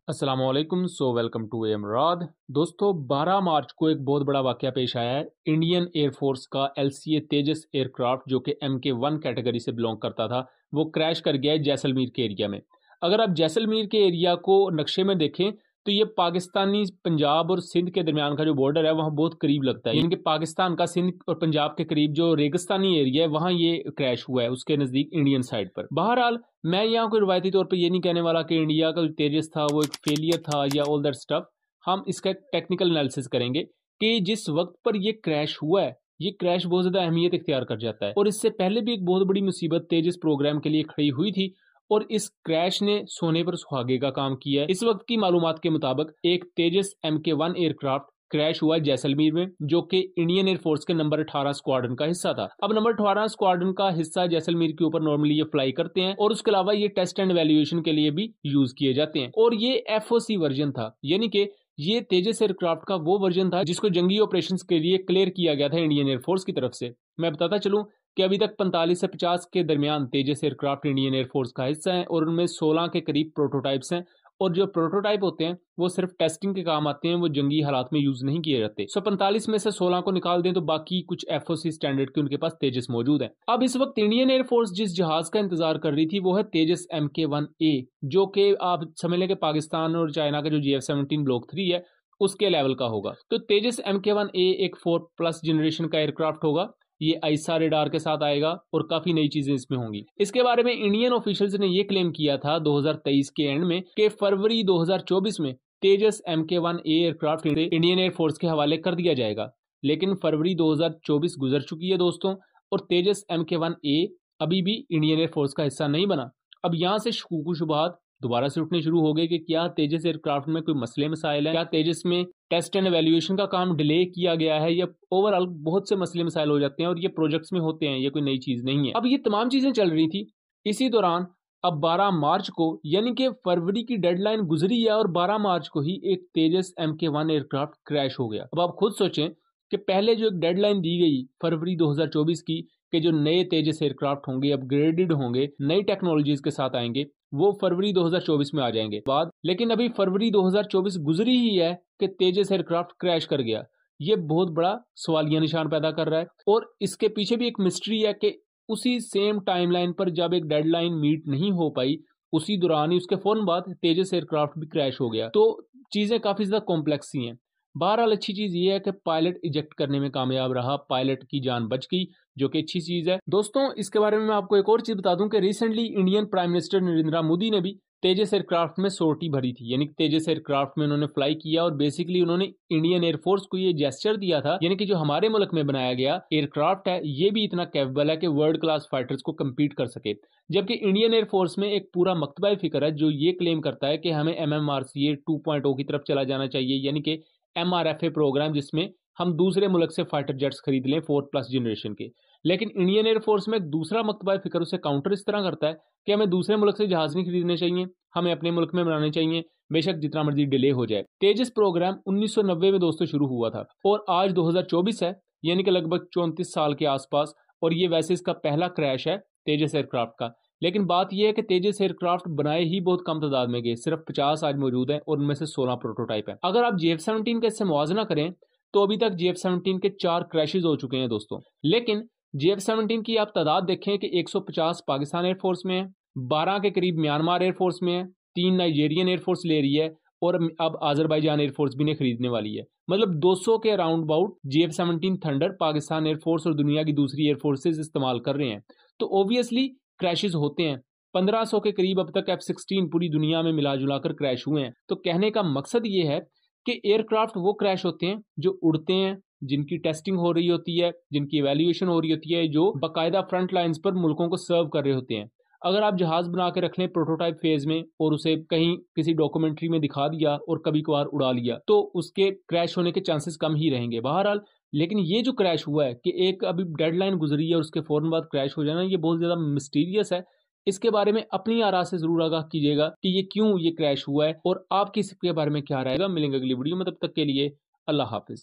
अस्सलाम वालेकुम। Welcome to एमराद। दोस्तों 12 मार्च को एक बहुत बड़ा वाकया पेश आया है। इंडियन एयरफोर्स का LCA तेजस एयरक्राफ्ट जो कि MK1 कैटेगरी से बिलोंग करता था वो क्रैश कर गया है जैसलमेर के एरिया में। अगर आप जैसलमेर के एरिया को नक्शे में देखें तो ये पाकिस्तानी पंजाब और सिंध के दरमियान का जो बॉर्डर है वहाँ बहुत करीब लगता है, यानी कि पाकिस्तान का सिंध और पंजाब के करीब जो रेगिस्तानी एरिया है वहाँ ये क्रैश हुआ है, उसके नज़दीक इंडियन साइड पर। बहरहाल मैं यहाँ कोई रिवायती तौर पे ये नहीं कहने वाला कि इंडिया का जो तेजस था वो एक फेलियर था या ऑल दैट स्टफ। हम इसका टेक्निकल एनालिसिस करेंगे कि जिस वक्त पर ये क्रैश हुआ है ये क्रैश बहुत ज्यादा अहमियत इख्तियार कर जाता है, और इससे पहले भी एक बहुत बड़ी मुसीबत तेजस प्रोग्राम के लिए खड़ी हुई थी और इस क्रैश ने सोने पर सुहागे का काम किया है। इस वक्त की मालूमात के मुताबिक एक तेजस MK1 एयरक्राफ्ट क्रैश हुआ जैसलमेर में जो कि इंडियन एयरफोर्स के नंबर 18 स्क्वाड्रन का हिस्सा था। अब नंबर 18 स्क्वाड्रन का हिस्सा जैसलमेर के ऊपर नॉर्मली ये फ्लाई करते हैं और उसके अलावा ये टेस्ट एंड वैल्यूएशन के लिए भी यूज किए जाते हैं, और ये FOC वर्जन था, यानी कि ये तेजस एयरक्राफ्ट का वो वर्जन था जिसको जंगी ऑपरेशंस के लिए क्लियर किया गया था इंडियन एयरफोर्स की तरफ से। मैं बताता चलूं कि अभी तक 45 से 50 के दरमियान तेजस एयरक्राफ्ट इंडियन एयरफोर्स का हिस्सा है और उनमें 16 के करीब प्रोटोटाइप्स हैं, और जो प्रोटोटाइप होते हैं वो सिर्फ टेस्टिंग के काम आते हैं, वो जंगी हालात में यूज नहीं किए जाते। 45 में से 16 को निकाल दें तो बाकी कुछ FOC स्टैंडर्ड के उनके पास तेजस मौजूद है। अब इस वक्त इंडियन एयरफोर्स जिस जहाज का इंतजार कर रही थी वो है तेजस MK1A, जो कि आप समझ लें कि पाकिस्तान और चाइना का जो GF-17 ब्लॉक 3 है उसके लेवल का होगा। तो तेजस MK1A एक 4+ जनरेशन का एयरक्राफ्ट होगा। ये आईसा रेडार के साथ आएगा और काफी नई चीजें इसमें होंगी। इसके बारे में इंडियन ऑफिशियल्स ने यह क्लेम किया था 2023 के एंड में कि फरवरी 2024 में तेजस MK1A एयरक्राफ्ट इंडियन एयरफोर्स के हवाले कर दिया जाएगा, लेकिन फरवरी 2024 गुजर चुकी है दोस्तों, और तेजस MK1A अभी भी इंडियन एयरफोर्स का हिस्सा नहीं बना। अब यहाँ से शकूक शुबहात दोबारा से उठने शुरू हो गए कि क्या तेजस एयरक्राफ्ट में कोई मसले मसाइल हैं, क्या तेजस में टेस्ट एंड एवेल्युएशन का काम डिले किया गया है, या ओवरऑल बहुत से मसले मसाइल हो जाते हैं और ये प्रोजेक्ट्स में होते हैं, ये कोई नई चीज नहीं है। अब ये तमाम चीजें चल रही थी इसी दौरान अब 12 मार्च को, यानी कि फरवरी की डेडलाइन गुजरी है और 12 मार्च को ही एक तेजस MK1 एयरक्राफ्ट क्रैश हो गया। अब आप खुद सोचें कि पहले जो एक डेडलाइन दी गई फरवरी 2024 की कि जो नए तेजस एयरक्राफ्ट होंगे अपग्रेडेड होंगे नई टेक्नोलॉजीज के साथ आएंगे वो फरवरी 2024 में आ जाएंगे बाद, लेकिन अभी फरवरी 2024 गुजरी ही है कि तेजस एयरक्राफ्ट क्रैश कर गया। ये बहुत बड़ा सवालिया निशान पैदा कर रहा है, और इसके पीछे भी एक मिस्ट्री है कि उसी सेम टाइमलाइन पर जब एक डेडलाइन मीट नहीं हो पाई उसी दौरान ही उसके फौरन बाद तेजस एयरक्राफ्ट भी क्रैश हो गया। तो चीजें काफी ज्यादा कॉम्प्लेक्स ही हैं। बहरहाल अच्छी चीज ये है कि पायलट इजेक्ट करने में कामयाब रहा, पायलट की जान बच गई, जो कि अच्छी चीज है। दोस्तों इसके बारे में मैं आपको एक और चीज बता दूं कि recently Indian prime minister Narendra Modi ने भी तेजस एयरक्राफ्ट में सोर्टी भरी थी, यानी तेजस एयरक्राफ्ट में उन्होंने फ्लाई किया और बेसिकली उन्होंने इंडियन एयरफोर्स को ये जेस्चर दिया था, यानी कि जो हमारे मुल्क में बनाया गया एयरक्राफ्ट है ये भी इतना कैपेबल है कि वर्ल्ड क्लास फाइटर्स को कम्पीट कर सके। जबकि इंडियन एयरफोर्स में एक पूरा मकतबा फिक्र है जो ये क्लेम करता है कि हमें MMRCA 2.0 की तरफ चला जाना चाहिए, यानी कि MRFA प्रोग्राम, जिसमें हम दूसरे मुल्क से फाइटर जेट्स खरीद लें 4+ जनरेशन के। लेकिन इंडियन एयरफोर्स में एक दूसरा मकतबा फिक्र उसे काउंटर इस तरह करता है कि हमें दूसरे मुल्क से जहाज नहीं खरीदने चाहिए, हमें अपने मुल्क में बनाने चाहिए, बेशक जितना मर्जी डिले हो जाए। तेजस प्रोग्राम 1990 में दोस्तों शुरू हुआ था और आज 2024 है, यानी कि लगभग 34 साल के आसपास, और ये वैसे इसका पहला क्रैश है तेजस एयरक्राफ्ट का। लेकिन बात यह है कि तेजस एयरक्राफ्ट बनाए ही बहुत कम तादाद में गए, सिर्फ 50 आज मौजूद है और उनमें से 16 प्रोटोटाइप है। अगर आप GF-17 का इससे मुआवजा करें तो अभी तक GF-17 के 4 क्रैशेज हो चुके हैं दोस्तों, लेकिन GF-17 की आप तादाद देखें कि 150 पाकिस्तान एयरफोर्स में है, 12 के करीब म्यांमार एयरफोर्स में है, 3 नाइजीरियन एयरफोर्स ले रही है, और अब आजरबाईजान एयरफोर्स भी ने खरीदने वाली है। मतलब 200 के around about GF-17 thunder Pakistan air force और दुनिया की दूसरी एयरफोर्सेज इस्तेमाल कर रहे हैं, तो ऑब्वियसली क्रैशेज होते हैं। 1500 के करीब अब तक F-16 पूरी दुनिया में मिला जुला कर क्रैश हुए हैं। तो कहने का मकसद ये है कि एयरक्राफ्ट वो क्रैश होते हैं जो उड़ते हैं, जिनकी टेस्टिंग हो रही होती है, जिनकी एवेल्युएशन हो रही होती है, जो बाकायदा फ्रंट लाइंस पर मुल्कों को सर्व कर रहे होते हैं। अगर आप जहाज बना के रख लें प्रोटोटाइप फेज में और उसे कहीं किसी डॉक्यूमेंट्री में दिखा दिया और कभी कभार उड़ा लिया तो उसके क्रैश होने के चांसेस कम ही रहेंगे। बहरहाल लेकिन ये जो क्रैश हुआ है कि एक अभी डेडलाइन गुजरी है और उसके फौरन बाद क्रैश हो जाना, ये बहुत ज्यादा मिस्टीरियस है। इसके बारे में अपनी आरा से जरूर आगाह कीजिएगा कि ये क्यों ये क्रैश हुआ है और आपकी इसके बारे में क्या रहेगा। मिलेंगे अगली वीडियो में, तब तक के लिए अल्लाह हाफिज।